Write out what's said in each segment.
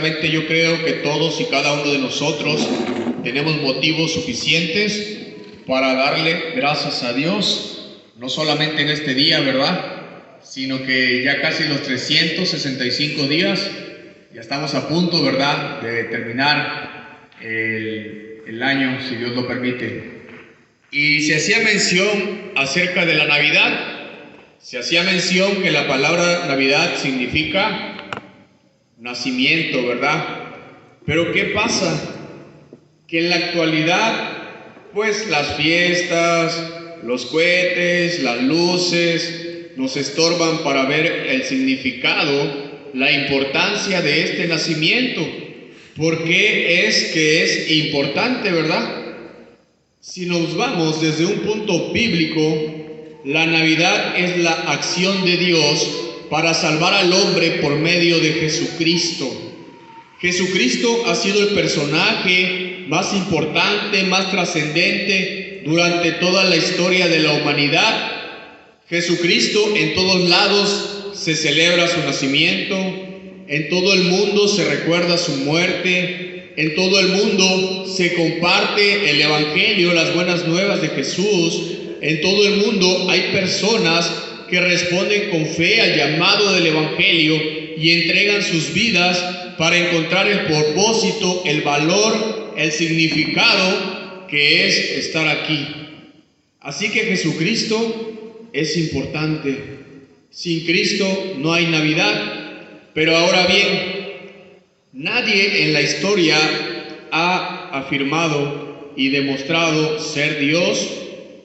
Yo creo que todos y cada uno de nosotros tenemos motivos suficientes para darle gracias a Dios, no solamente en este día, ¿verdad? Sino que ya casi los 365 días, ya estamos a punto, ¿verdad?, de terminar el año, si Dios lo permite. Y se hacía mención acerca de la Navidad, se hacía mención que la palabra Navidad significa nacimiento, ¿verdad? Pero ¿qué pasa? Que en la actualidad, pues las fiestas, los cohetes, las luces, nos estorban para ver el significado, la importancia de este nacimiento. ¿Por qué es que es importante, verdad? Si nos vamos desde un punto bíblico, la Navidad es la acción de Dios para salvar al hombre por medio de Jesucristo. Jesucristo ha sido el personaje más importante, más trascendente durante toda la historia de la humanidad. Jesucristo, en todos lados se celebra su nacimiento, en todo el mundo se recuerda su muerte, en todo el mundo se comparte el Evangelio, las buenas nuevas de Jesús. En todo el mundo hay personas que responden con fe al llamado del Evangelio y entregan sus vidas para encontrar el propósito, el valor, el significado que es estar aquí. Así que Jesucristo es importante. Sin Cristo no hay Navidad. Pero ahora bien, nadie en la historia ha afirmado y demostrado ser Dios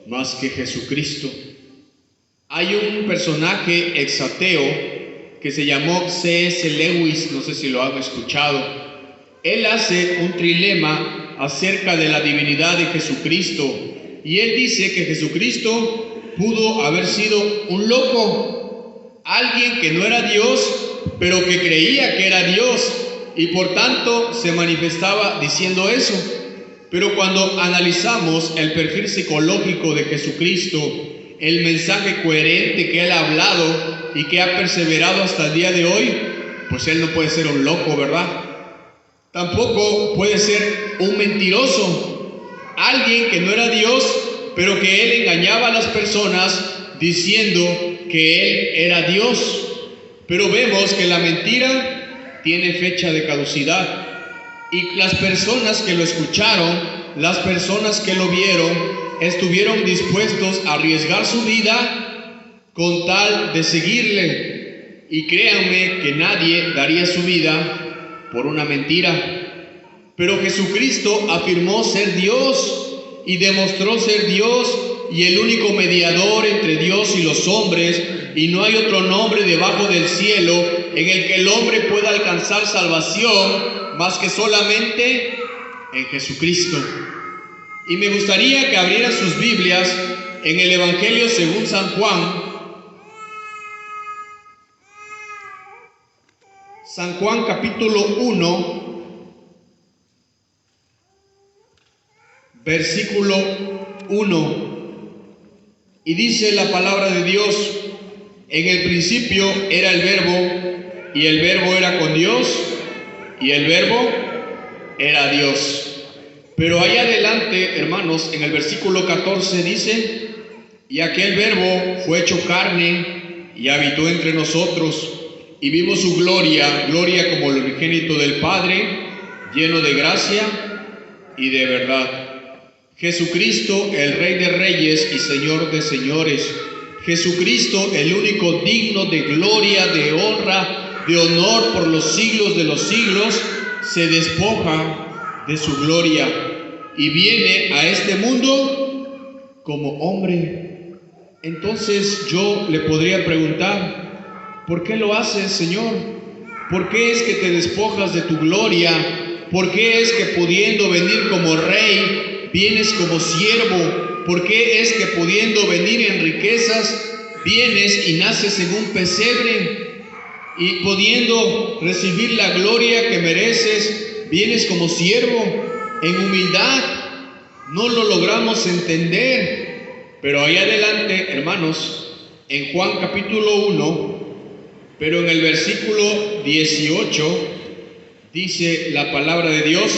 más que Jesucristo. Hay un personaje exateo que se llamó C.S. Lewis, no sé si lo han escuchado. Él hace un trilema acerca de la divinidad de Jesucristo y él dice que Jesucristo pudo haber sido un loco, alguien que no era Dios, pero que creía que era Dios y por tanto se manifestaba diciendo eso. Pero cuando analizamos el perfil psicológico de Jesucristo, el mensaje coherente que Él ha hablado y que ha perseverado hasta el día de hoy, pues Él no puede ser un loco, ¿verdad? Tampoco puede ser un mentiroso, alguien que no era Dios, pero que Él engañaba a las personas diciendo que Él era Dios. Pero vemos que la mentira tiene fecha de caducidad. Y las personas que lo escucharon, las personas que lo vieron, estuvieron dispuestos a arriesgar su vida con tal de seguirle. Y créanme que nadie daría su vida por una mentira. Pero Jesucristo afirmó ser Dios y demostró ser Dios y el único mediador entre Dios y los hombres, y no hay otro nombre debajo del cielo en el que el hombre pueda alcanzar salvación más que solamente en Jesucristo. Y me gustaría que abrieran sus Biblias en el Evangelio según San Juan. San Juan capítulo 1, versículo 1. Y dice la palabra de Dios: en el principio era el Verbo, y el Verbo era con Dios, y el Verbo era Dios. Pero ahí adelante, hermanos, en el versículo 14 dice: y aquel Verbo fue hecho carne y habitó entre nosotros, y vimos su gloria, gloria como el unigénito del Padre, lleno de gracia y de verdad. Jesucristo, el Rey de Reyes y Señor de Señores. Jesucristo, el único digno de gloria, de honra, de honor por los siglos de los siglos, se despoja de su gloria y viene a este mundo como hombre. Entonces yo le podría preguntar: ¿por qué lo haces, Señor? ¿Por qué es que te despojas de tu gloria? ¿Por qué es que pudiendo venir como rey, vienes como siervo? ¿Por qué es que pudiendo venir en riquezas, vienes y naces en un pesebre? Y pudiendo recibir la gloria que mereces, vienes como siervo, en humildad. No lo logramos entender. Pero ahí adelante, hermanos, en Juan capítulo 1, pero en el versículo 18, Dice la palabra de Dios: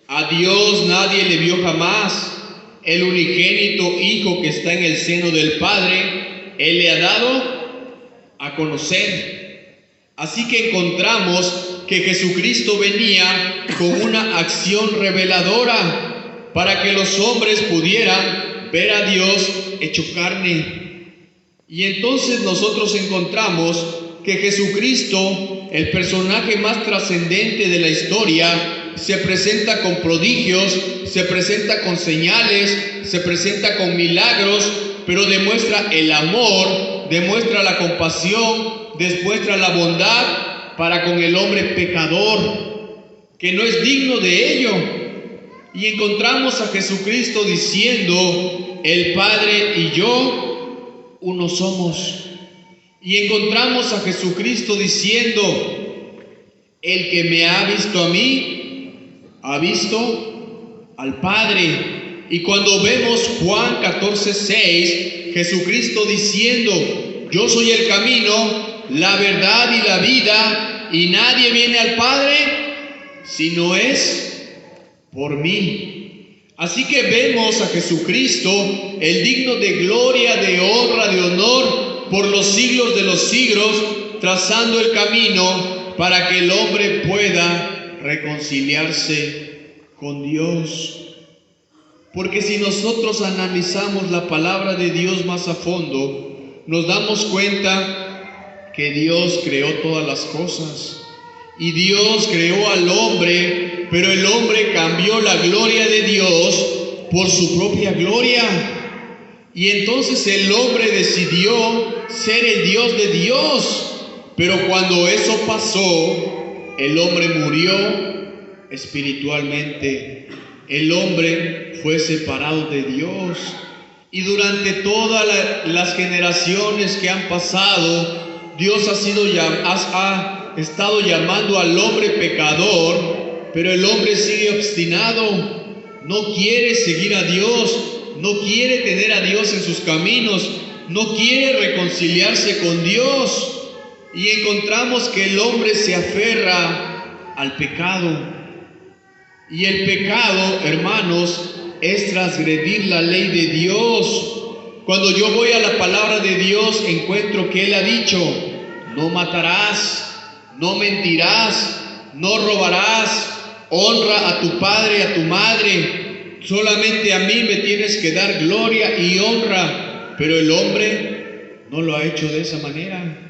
a Dios nadie le vio jamás, el unigénito Hijo que está en el seno del Padre, Él le ha dado a conocer. Así que encontramos que Jesucristo venía con una acción reveladora para que los hombres pudieran ver a Dios hecho carne. Y entonces nosotros encontramos que Jesucristo, el personaje más trascendente de la historia, se presenta con prodigios, se presenta con señales, se presenta con milagros, pero demuestra el amor, demuestra la compasión, demuestra la bondad para con el hombre pecador, que no es digno de ello. Y encontramos a Jesucristo diciendo: el Padre y yo uno somos. Y encontramos a Jesucristo diciendo: el que me ha visto a mí, ha visto al Padre. Y cuando vemos Juan 14:6, Jesucristo diciendo: yo soy el camino, la verdad y la vida, y nadie viene al Padre si no es por mí. Así que vemos a Jesucristo, el digno de gloria, de honra, de honor, por los siglos de los siglos, trazando el camino para que el hombre pueda reconciliarse con Dios. Porque si nosotros analizamos la palabra de Dios más a fondo, nos damos cuenta que Dios creó todas las cosas. Y Dios creó al hombre, pero el hombre cambió la gloria de Dios por su propia gloria. Y entonces el hombre decidió ser el Dios de Dios. Pero cuando eso pasó, el hombre murió espiritualmente. El hombre fue separado de Dios. Y durante todas las generaciones que han pasado, Dios ha estado llamando al hombre pecador, pero el hombre sigue obstinado. No quiere seguir a Dios, no quiere tener a Dios en sus caminos, no quiere reconciliarse con Dios. Y encontramos que el hombre se aferra al pecado. Y el pecado, hermanos, es transgredir la ley de Dios. Cuando yo voy a la palabra de Dios, encuentro que Él ha dicho: no matarás, no mentirás, no robarás, honra a tu padre y a tu madre. Solamente a mí me tienes que dar gloria y honra. Pero el hombre no lo ha hecho de esa manera.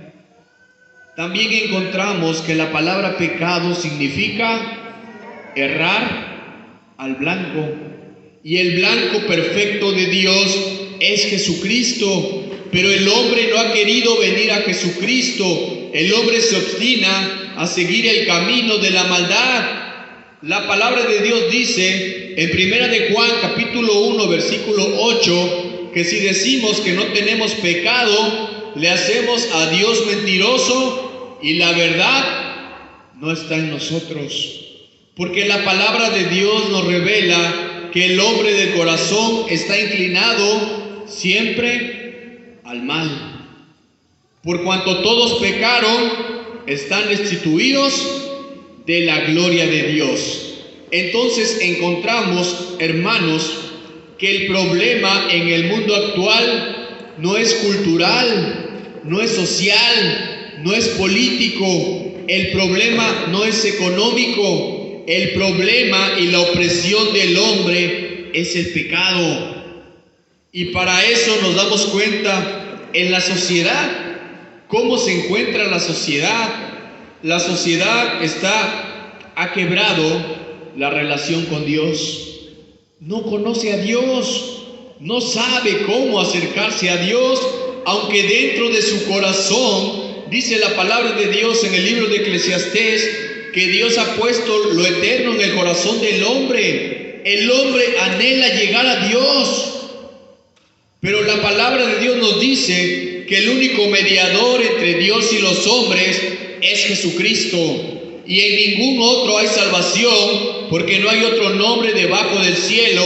También encontramos que la palabra pecado significa errar al blanco. Y el blanco perfecto de Dios es Jesucristo. Pero el hombre no ha querido venir a Jesucristo. El hombre se obstina a seguir el camino de la maldad. La palabra de Dios dice en 1 de Juan capítulo 1 versículo 8 que si decimos que no tenemos pecado, le hacemos a Dios mentiroso y la verdad no está en nosotros. Porque la palabra de Dios nos revela que el hombre de corazón está inclinado siempre al mal. Por cuanto todos pecaron, están destituidos de la gloria de Dios. Entonces encontramos, hermanos, que el problema en el mundo actual no es cultural, no es social, no es político, el problema no es económico, el problema y la opresión del hombre es el pecado. Y para eso nos damos cuenta en la sociedad. ¿Cómo se encuentra la sociedad? La sociedad ha quebrado la relación con Dios. No conoce a Dios, no sabe cómo acercarse a Dios, aunque dentro de su corazón, dice la palabra de Dios en el libro de Eclesiastés, que Dios ha puesto lo eterno en el corazón del hombre. El hombre anhela llegar a Dios. Pero la palabra de Dios nos dice que el único mediador entre Dios y los hombres es Jesucristo. Y en ningún otro hay salvación, porque no hay otro nombre debajo del cielo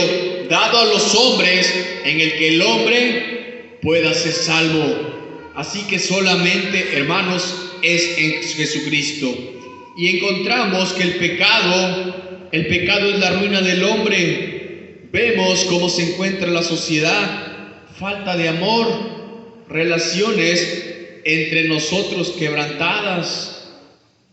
dado a los hombres en el que el hombre pueda ser salvo. Así que solamente, hermanos, es en Jesucristo. y encontramos que el pecado es la ruina del hombre. Vemos cómo se encuentra la sociedad, falta de amor, relaciones entre nosotros quebrantadas.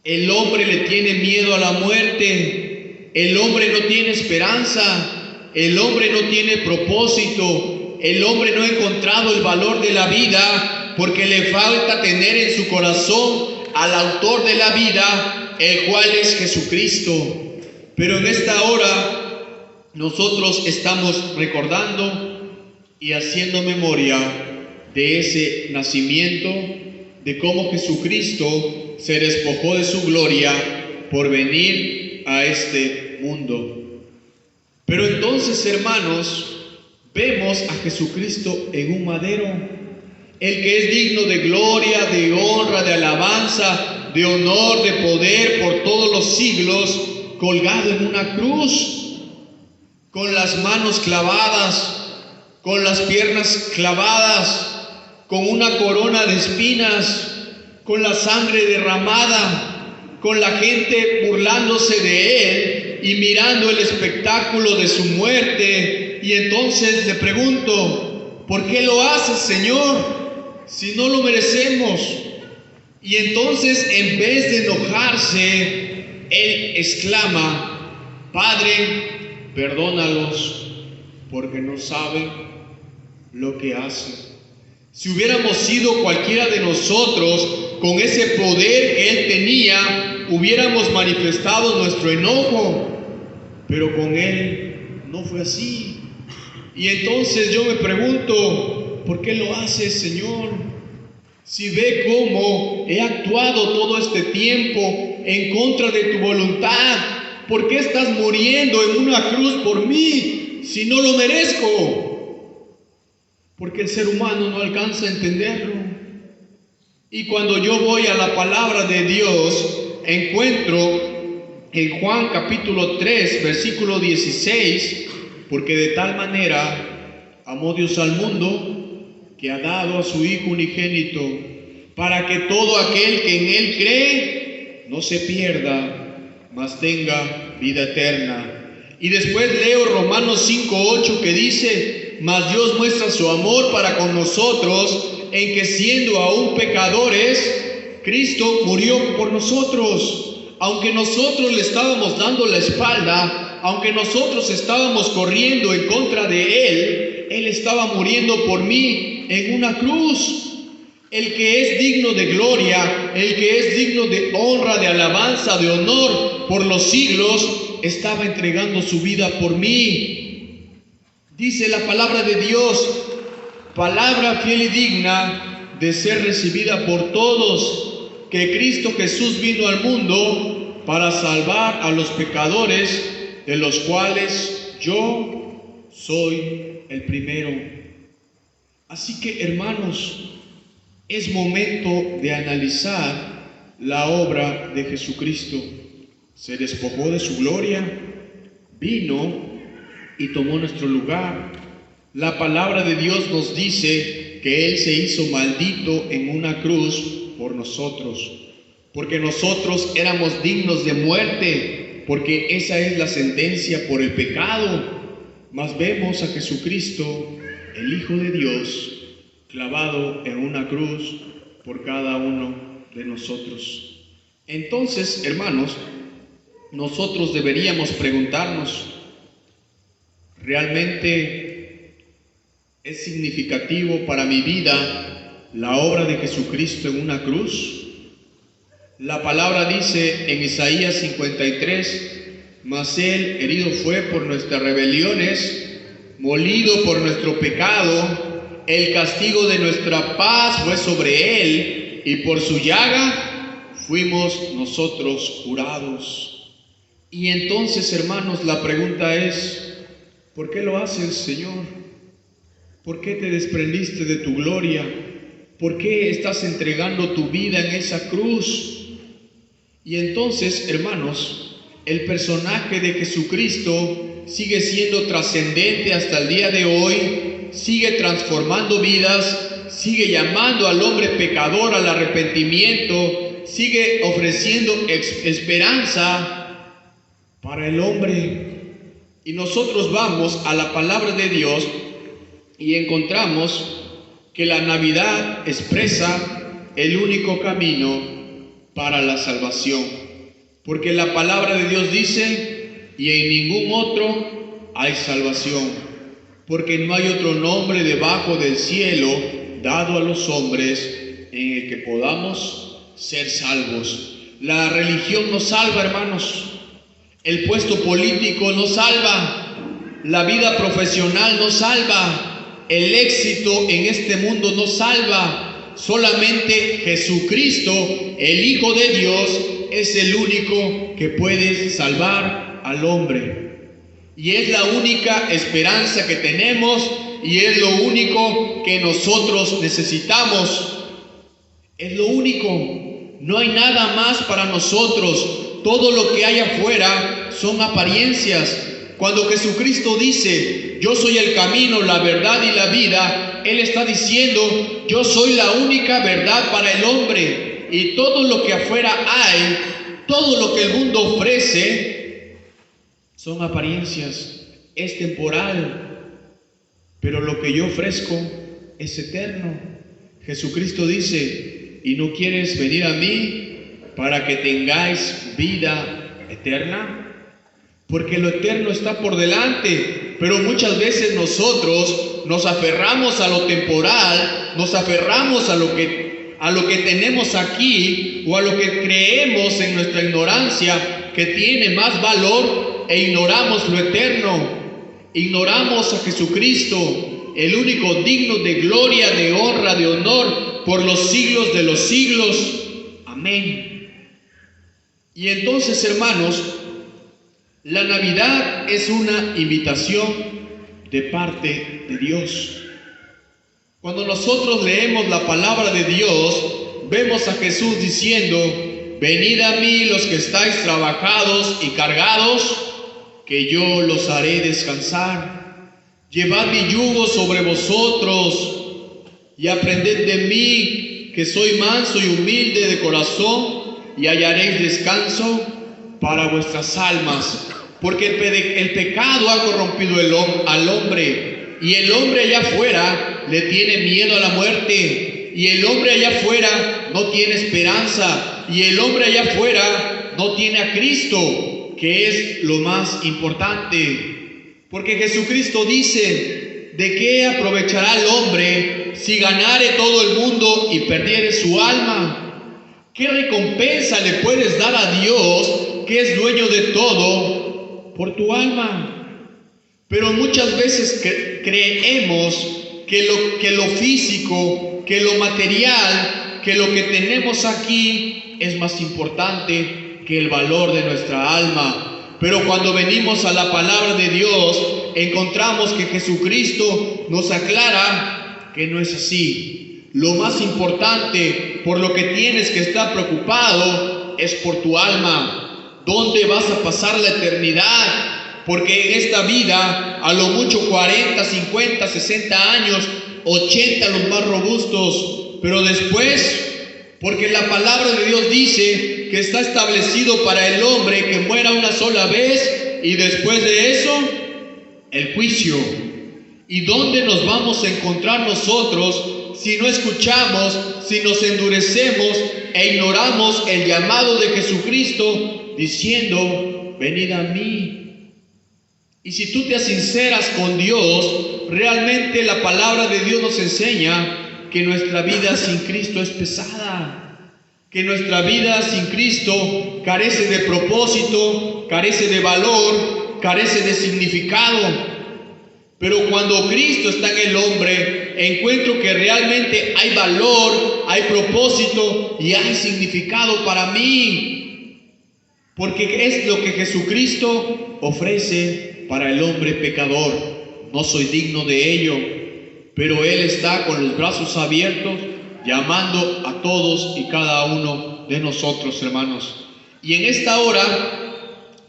El hombre le tiene miedo a la muerte, el hombre no tiene esperanza, el hombre no tiene propósito, el hombre no ha encontrado el valor de la vida porque le falta tener en su corazón al autor de la vida, el cual es Jesucristo. Pero en esta hora nosotros estamos recordando y haciendo memoria de ese nacimiento, de cómo Jesucristo se despojó de su gloria por venir a este mundo. Pero entonces, hermanos, vemos a Jesucristo en un madero, el que es digno de gloria, de honra, de alabanza, de honor, de poder por todos los siglos, colgado en una cruz, con las manos clavadas, con las piernas clavadas, con una corona de espinas, con la sangre derramada, con la gente burlándose de él y mirando el espectáculo de su muerte. Y entonces le pregunto, ¿por qué lo haces, Señor, si no lo merecemos? Y entonces, en vez de enojarse, él exclama, Padre, perdónalos, porque no saben lo que hacen. Si hubiéramos sido cualquiera de nosotros, con ese poder que él tenía, hubiéramos manifestado nuestro enojo, pero con él no fue así. Y entonces yo me pregunto, ¿por qué lo haces, Señor? Si ve cómo he actuado todo este tiempo en contra de tu voluntad, ¿por qué estás muriendo en una cruz por mí si no lo merezco? Porque el ser humano no alcanza a entenderlo. Y cuando yo voy a la palabra de Dios, encuentro en Juan capítulo 3, versículo 16, porque de tal manera amó Dios al mundo, que ha dado a su Hijo unigénito, para que todo aquel que en Él cree no se pierda, mas tenga vida eterna. Y después leo Romanos 5:8 que dice, mas Dios muestra su amor para con nosotros, en que siendo aún pecadores, Cristo murió por nosotros. Aunque nosotros le estábamos dando la espalda, aunque nosotros estábamos corriendo en contra de Él estaba muriendo por mí en una cruz. El que es digno de gloria, el que es digno de honra, de alabanza, de honor por los siglos, estaba entregando su vida por mí. Dice la palabra de Dios, palabra fiel y digna de ser recibida por todos, que Cristo Jesús vino al mundo para salvar a los pecadores, de los cuales yo soy el primero. Así que, hermanos, es momento de analizar la obra de Jesucristo. Se despojó de su gloria, vino y tomó nuestro lugar. La palabra de Dios nos dice que Él se hizo maldito en una cruz por nosotros, porque nosotros éramos dignos de muerte, porque esa es la sentencia por el pecado. Mas vemos a Jesucristo, el Hijo de Dios, clavado en una cruz por cada uno de nosotros. Entonces, hermanos, nosotros deberíamos preguntarnos, ¿realmente es significativo para mi vida la obra de Jesucristo en una cruz? La palabra dice en Isaías 53, mas Él herido fue por nuestras rebeliones, molido por nuestro pecado, el castigo de nuestra paz fue sobre Él, y por su llaga fuimos nosotros curados. Y entonces, hermanos, la pregunta es, ¿por qué lo haces, Señor? ¿Por qué te desprendiste de tu gloria? ¿Por qué estás entregando tu vida en esa cruz? Y entonces, hermanos, el personaje de Jesucristo sigue siendo trascendente hasta el día de hoy, sigue transformando vidas, sigue llamando al hombre pecador al arrepentimiento, sigue ofreciendo esperanza para el hombre. Y nosotros vamos a la palabra de Dios y encontramos que la Navidad expresa el único camino para la salvación. Porque la palabra de Dios dice, y en ningún otro hay salvación, porque no hay otro nombre debajo del cielo dado a los hombres en el que podamos ser salvos. La religión no salva, hermanos. El puesto político no salva. La vida profesional no salva. El éxito en este mundo no salva. Solamente Jesucristo, el Hijo de Dios, es el único que puede salvar al hombre. Y es la única esperanza que tenemos y es lo único que nosotros necesitamos. Es lo único. No hay nada más para nosotros. Todo lo que hay afuera son apariencias. Cuando Jesucristo dice, yo soy el camino, la verdad y la vida, Él está diciendo, yo soy la única verdad para el hombre. Y todo lo que afuera hay, todo lo que el mundo ofrece, son apariencias. Es temporal. Pero lo que yo ofrezco es eterno. Jesucristo dice, ¿y no quieres venir a mí para que tengáis vida eterna? Porque lo eterno está por delante, pero muchas veces nosotros nos aferramos a lo temporal, nos aferramos a lo que tenemos aquí o a lo que creemos en nuestra ignorancia que tiene más valor e ignoramos lo eterno, ignoramos a Jesucristo, el único digno de gloria, de honra, de honor por los siglos de los siglos. Amén. Y entonces, hermanos, la Navidad es una invitación de parte de Dios. Cuando nosotros leemos la palabra de Dios, vemos a Jesús diciendo, venid a mí los que estáis trabajados y cargados, que yo los haré descansar. Llevad mi yugo sobre vosotros y aprended de mí, que soy manso y humilde de corazón, y hallaréis descanso para vuestras almas. Porque el pecado ha corrompido al hombre, y el hombre allá afuera le tiene miedo a la muerte, y el hombre allá afuera no tiene esperanza, y el hombre allá afuera no tiene a Cristo, que es lo más importante. Porque Jesucristo dice, ¿de qué aprovechará el hombre si ganare todo el mundo y perdiere su alma? ¿Qué recompensa le puedes dar a Dios, que es dueño de todo, por tu alma? Pero muchas veces creemos que lo físico, que lo material, que lo que tenemos aquí es más importante que el valor de nuestra alma. Pero cuando venimos a la palabra de Dios, encontramos que Jesucristo nos aclara que no es así. Lo más importante, por lo que tienes que estar preocupado, es por tu alma. ¿Dónde vas a pasar la eternidad? Porque en esta vida, a lo mucho 40, 50, 60 años, 80 los más robustos. Pero después, porque la palabra de Dios dice que está establecido para el hombre que muera una sola vez y después de eso, el juicio. ¿Y dónde nos vamos a encontrar nosotros si no escuchamos, si nos endurecemos e ignoramos el llamado de Jesucristo diciendo, venid a mí? Y si tú te sinceras con Dios, realmente la palabra de Dios nos enseña que nuestra vida sin Cristo es pesada, que nuestra vida sin Cristo carece de propósito, carece de valor, carece de significado. Pero cuando Cristo está en el hombre, encuentro que realmente hay valor, hay propósito y hay significado para mí. Porque es lo que Jesucristo ofrece para el hombre pecador. No soy digno de ello, pero Él está con los brazos abiertos, llamando a todos y cada uno de nosotros, hermanos. Y en esta hora,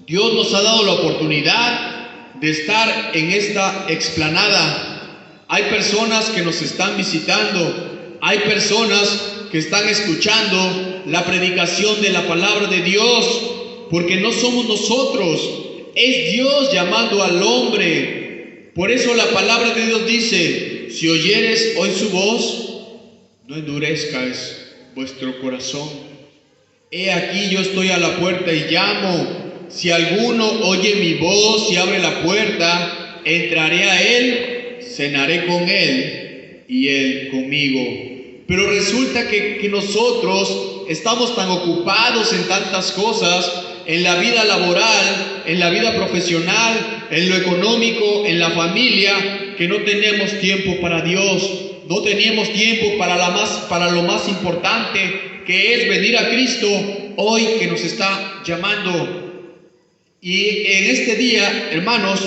Dios nos ha dado la oportunidad de estar en esta explanada. Hay personas que nos están visitando, hay personas que están escuchando la predicación de la palabra de Dios, porque no somos nosotros, es Dios llamando al hombre. Por eso la palabra de Dios dice: si oyeres hoy su voz, no endurezcáis vuestro corazón. He aquí yo estoy a la puerta y llamo. Si alguno oye mi voz y abre la puerta, entraré a él, cenaré con él y él conmigo. Pero resulta que nosotros estamos tan ocupados en tantas cosas, en la vida laboral, en la vida profesional, en lo económico, en la familia, que no tenemos tiempo para Dios. No tenemos tiempo para lo más importante, que es venir a Cristo hoy, que nos está llamando. Y en este día, hermanos,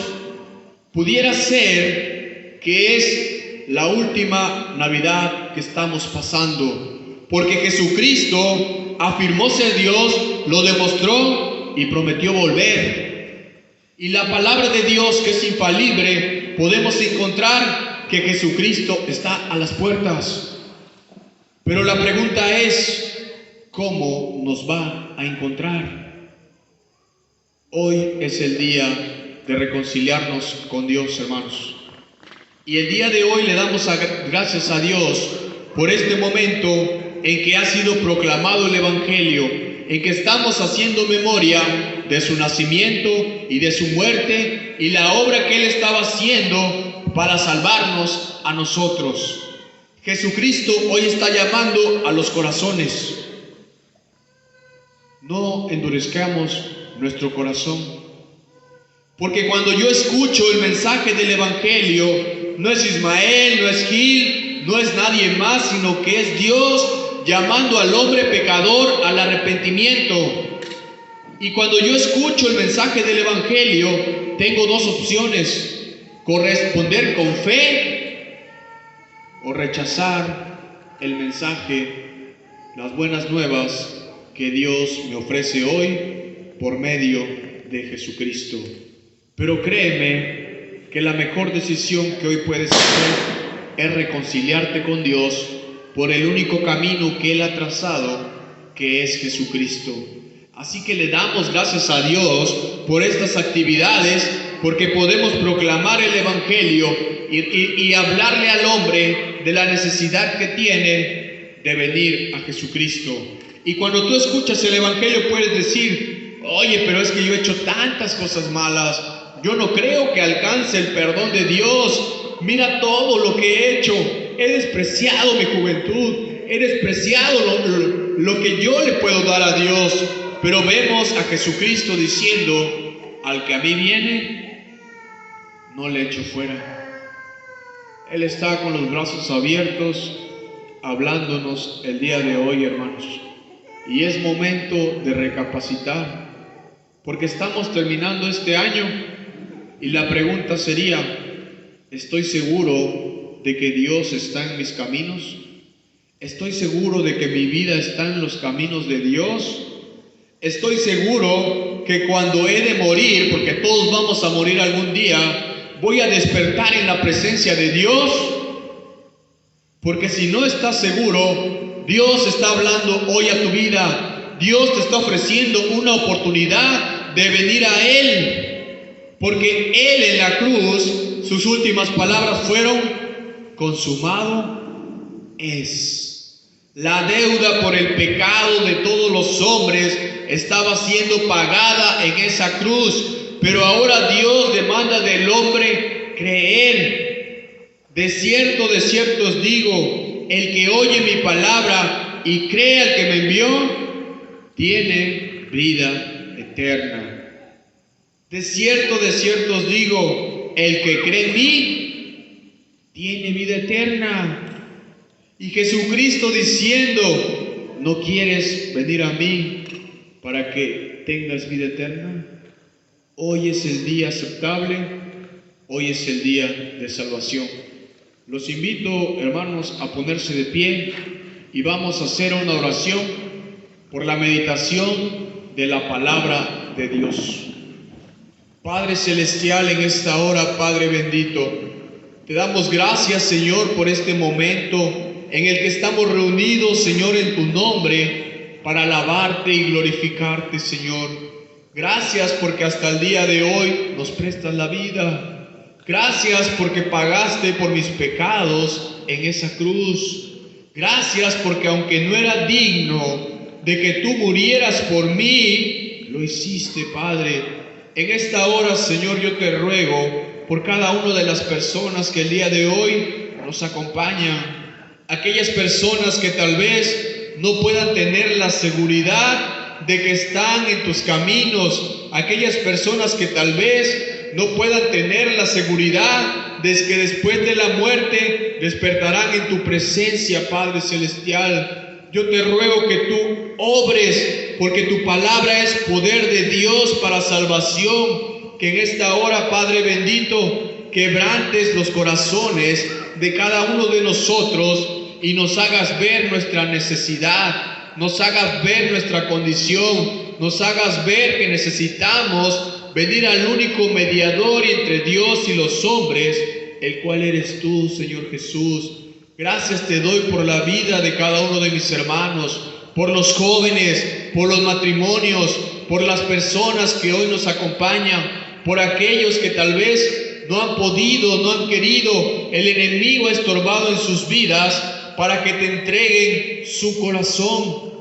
pudiera ser que es la última Navidad que estamos pasando, porque Jesucristo afirmó ser Dios, lo demostró y prometió volver. Y la palabra de Dios, que es infalible, podemos encontrar que Jesucristo está a las puertas. Pero la pregunta es: ¿cómo nos va a encontrar? Hoy es el día de reconciliarnos con Dios, hermanos. Y el día de hoy le damos gracias a Dios por este momento en que ha sido proclamado el Evangelio, en que estamos haciendo memoria de su nacimiento y de su muerte y la obra que Él estaba haciendo para salvarnos a nosotros. Jesucristo hoy está llamando a los corazones. No endurezcamos nuestro corazón, porque cuando yo escucho el mensaje del Evangelio, no es Ismael, no es Gil, no es nadie más, sino que es Dios llamando al hombre pecador al arrepentimiento. Y cuando yo escucho el mensaje del Evangelio, tengo dos opciones: corresponder con fe o rechazar el mensaje, las buenas nuevas que Dios me ofrece hoy por medio de Jesucristo. Pero créeme que la mejor decisión que hoy puedes hacer es reconciliarte con Dios por el único camino que Él ha trazado, que es Jesucristo. Así que le damos gracias a Dios por estas actividades, porque podemos proclamar el Evangelio y hablarle al hombre de la necesidad que tiene de venir a Jesucristo. Y cuando tú escuchas el Evangelio puedes decir: oye, pero es que yo he hecho tantas cosas malas, yo no creo que alcance el perdón de Dios. Mira todo lo que he hecho, he despreciado mi juventud, he despreciado lo que yo le puedo dar a Dios. Pero vemos a Jesucristo diciendo: al que a mí viene, no le echo fuera. Él está con los brazos abiertos, hablándonos el día de hoy, hermanos. Y es momento de recapacitar, porque estamos terminando este año y la pregunta sería: ¿estoy seguro de que Dios está en mis caminos? ¿Estoy seguro de que mi vida está en los caminos de Dios? Estoy seguro que cuando he de morir, porque todos vamos a morir algún día, voy a despertar en la presencia de Dios. Porque si no estás seguro, Dios está hablando hoy a tu vida. Dios te está ofreciendo una oportunidad de venir a Él. Porque Él en la cruz, sus últimas palabras fueron: consumado es. La deuda por el pecado de todos los hombres estaba siendo pagada en esa cruz, pero ahora Dios demanda del hombre creer. De cierto os digo, el que oye mi palabra y cree al que me envió, tiene vida eterna. De cierto os digo, el que cree en mí, tiene vida eterna. Y Jesucristo diciendo: ¿no quieres venir a mí para que tengas vida eterna? Hoy es el día aceptable, hoy es el día de salvación. Los invito, hermanos, a ponerse de pie y vamos a hacer una oración por la meditación de la palabra de Dios. Padre celestial, en esta hora, Padre bendito, te damos gracias, Señor, por este momento en el que estamos reunidos, Señor, en tu nombre, para alabarte y glorificarte, Señor. Gracias porque hasta el día de hoy nos prestas la vida. Gracias porque pagaste por mis pecados en esa cruz. Gracias porque aunque no era digno de que tú murieras por mí, lo hiciste, Padre. En esta hora, Señor, yo te ruego por cada una de las personas que el día de hoy nos acompañan. Aquellas personas que tal vez no puedan tener la seguridad de que están en tus caminos. Aquellas personas que tal vez no puedan tener la seguridad de que después de la muerte despertarán en tu presencia, Padre Celestial. Yo te ruego que tú obres, porque tu palabra es poder de Dios para salvación. Que en esta hora, Padre bendito, quebrantes los corazones de cada uno de nosotros y nos hagas ver nuestra necesidad, nos hagas ver nuestra condición, nos hagas ver que necesitamos venir al único mediador entre Dios y los hombres, el cual eres tú, Señor Jesús. Gracias te doy por la vida de cada uno de mis hermanos, por los jóvenes, por los matrimonios, por las personas que hoy nos acompañan, por aquellos que tal vez no han podido, no han querido, el enemigo ha estorbado en sus vidas para que te entreguen su corazón.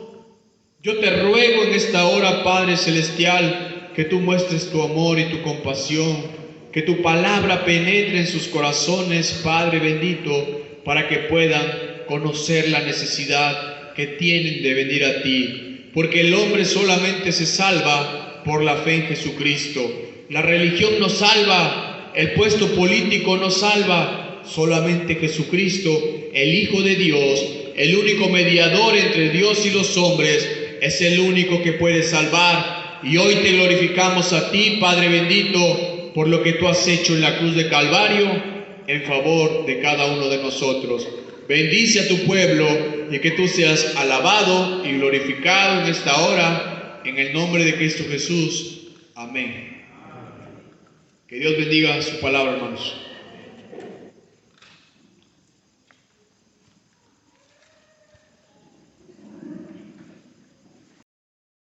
Yo te ruego en esta hora, Padre Celestial, que tú muestres tu amor y tu compasión, que tu palabra penetre en sus corazones, Padre bendito, para que puedan conocer la necesidad que tienen de venir a ti. Porque el hombre solamente se salva por la fe en Jesucristo. La religión no salva, el puesto político no salva, solamente Jesucristo, el Hijo de Dios, el único mediador entre Dios y los hombres, es el único que puede salvar. Y hoy te glorificamos a ti, Padre bendito, por lo que tú has hecho en la cruz de Calvario en favor de cada uno de nosotros. Bendice a tu pueblo y que tú seas alabado y glorificado en esta hora, en el nombre de Cristo Jesús. Amén. Que Dios bendiga su palabra, hermanos.